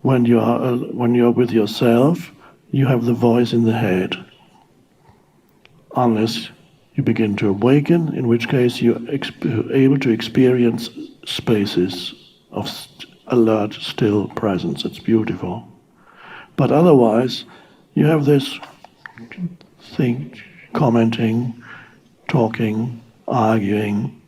when you're with yourself, you have the voice in the head. Unless you begin to awaken, in which case you're able to experience spaces of alert, still presence. It's beautiful. But otherwise, you have this thing, commenting, talking, arguing.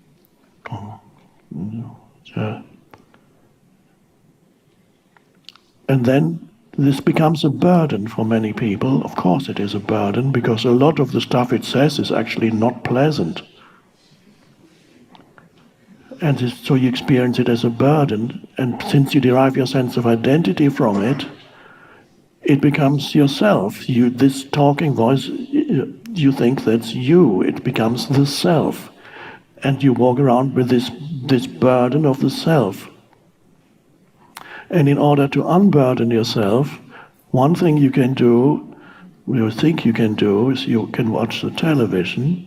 And then this becomes a burden for many people. Of course it is a burden, because a lot of the stuff it says is actually not pleasant. And so you experience it as a burden, and since you derive your sense of identity from it, it becomes yourself. This talking voice, you think that's you. It becomes the self. And you walk around with this burden of the self. And in order to unburden yourself, one thing you can do, you think you can do, is you can watch the television,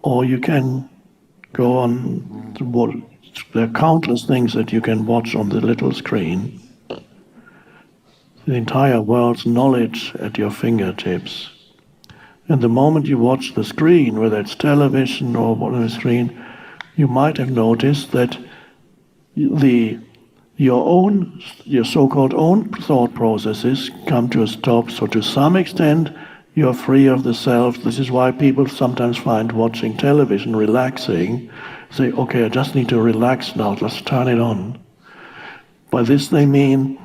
or you can go on to watch. There are countless things that you can watch on the little screen. The entire world's knowledge at your fingertips. And the moment you watch the screen, whether it's television or whatever screen, you might have noticed that your so-called own thought processes come to a stop. So to some extent, you're free of the self. This is why people sometimes find watching television relaxing. Say, okay, I just need to relax now, let's turn it on. By this they mean,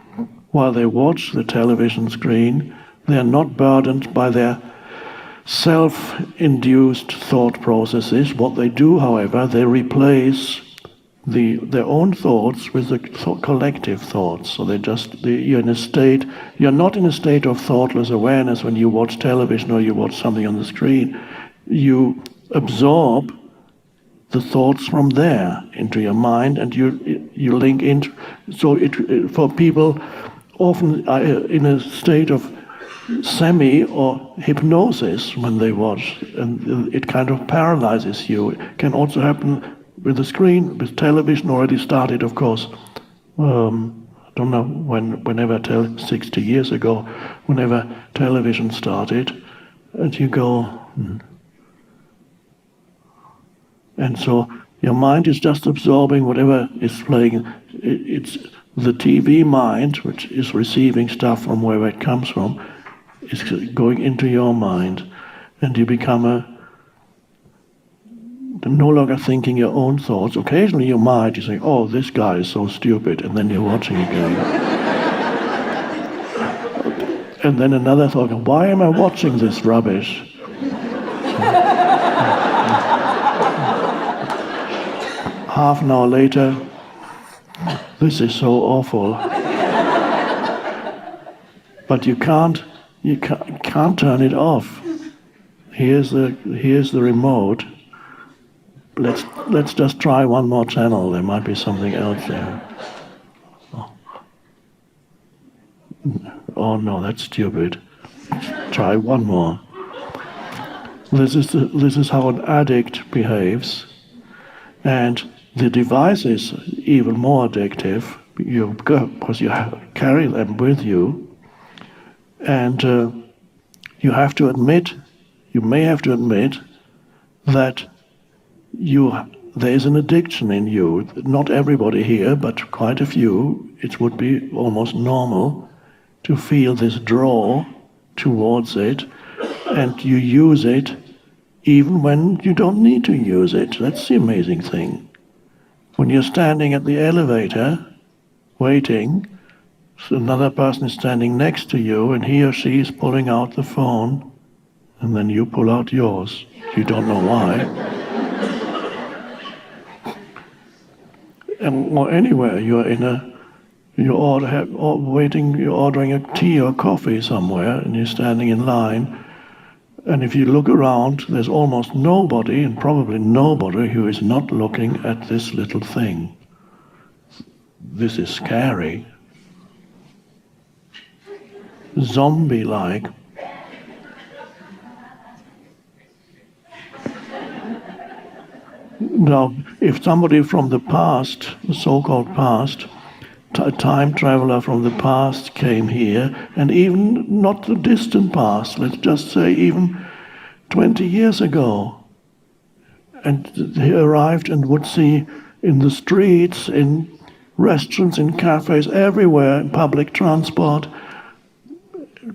while they watch the television screen, they are not burdened by their self-induced thought processes. What they do, however, they replace their own thoughts with the collective thoughts. So you're not in a state of thoughtless awareness when you watch television or you watch something on the screen. You absorb the thoughts from there into your mind, and you link into. So for people often in a state of semi or hypnosis when they watch, and it kind of paralyzes you. It can also happen with the screen, with television. Already started, of course. I don't know whenever 60 years ago, whenever television started, and you go, and so your mind is just absorbing whatever is playing. It's the TV mind, which is receiving stuff from wherever it comes from, is going into your mind, and you become no longer thinking your own thoughts. Occasionally you might, you say, oh, this guy is so stupid, and then you're watching again. And then another thought, why am I watching this rubbish? Half an hour later, this is so awful. But you can't turn it off. Here's the remote. Let's just try one more channel. There might be something else there. Oh no, that's stupid. Try one more. This is how an addict behaves, and the device is even more addictive because you carry them with you, and you may have to admit that there is an addiction in you. Not everybody here, but quite a few. It would be almost normal to feel this draw towards it, and you use it even when you don't need to use it. That's the amazing thing. When you're standing at the elevator, waiting, so another person is standing next to you, and he or she is pulling out the phone, and then you pull out yours. You don't know why. Or anywhere, you're ordering a tea or coffee somewhere, and you're standing in line, and if you look around, there's almost nobody, and probably nobody, who is not looking at this little thing. This is scary. Zombie-like. Now, if somebody from the past, the so-called past, a time traveler from the past came here, and even not the distant past, let's just say even 20 years ago, and he arrived and would see in the streets, in restaurants, in cafes, everywhere, in public transport,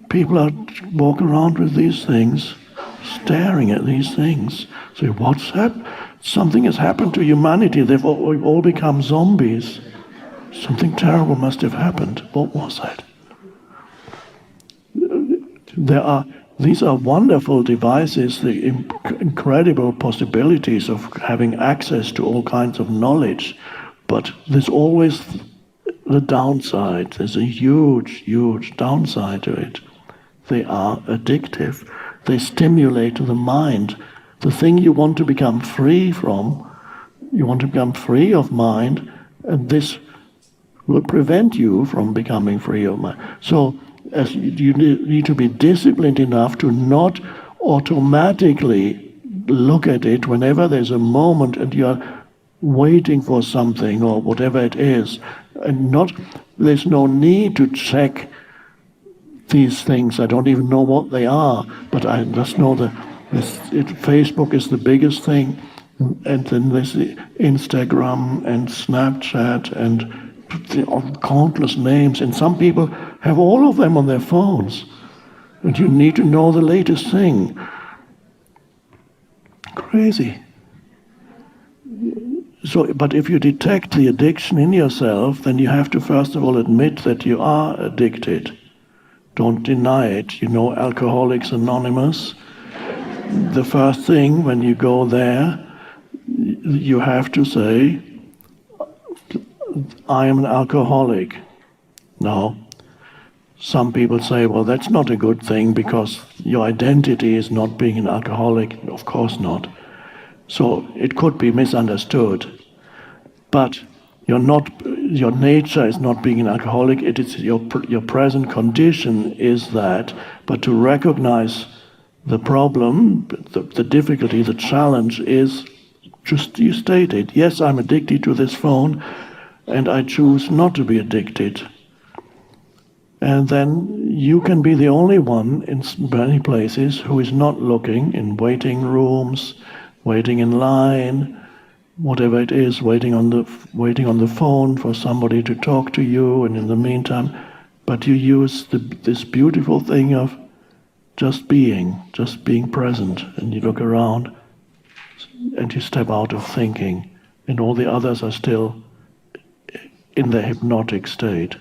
people are walking around with these things, staring at these things. Say, what's happened? Something has happened to humanity. They've all become zombies. Something terrible must have happened. What was that? These are wonderful devices, the incredible possibilities of having access to all kinds of knowledge, but there's always the downside. There's a huge, huge downside to it. They are addictive. They stimulate the mind. The thing you want to become free from, you want to become free of mind, and this will prevent you from becoming free of mind. So as you need to be disciplined enough to not automatically look at it whenever there's a moment and you're waiting for something or whatever it is, and there's no need to check these things. I don't even know what they are, but I just know that Facebook is the biggest thing, and then there's Instagram and Snapchat and countless names, and some people have all of them on their phones, and you need to know the latest thing. Crazy. So, but if you detect the addiction in yourself, then you have to first of all admit that you are addicted. Don't deny it. You know Alcoholics Anonymous. The first thing when you go there, you have to say, I am an alcoholic. Now, some people say, well, that's not a good thing because your identity is not being an alcoholic. Of course not. So it could be misunderstood. But your nature is not being an alcoholic. It is your present condition is that. But to recognize the problem, the difficulty, the challenge is just you stated. Yes, I'm addicted to this phone, and I choose not to be addicted. And then you can be the only one in many places who is not looking in waiting rooms, waiting in line, whatever it is, waiting on the phone for somebody to talk to you, and in the meantime, but you use this beautiful thing of just being present, and you look around, and you step out of thinking, and all the others are still in the hypnotic state.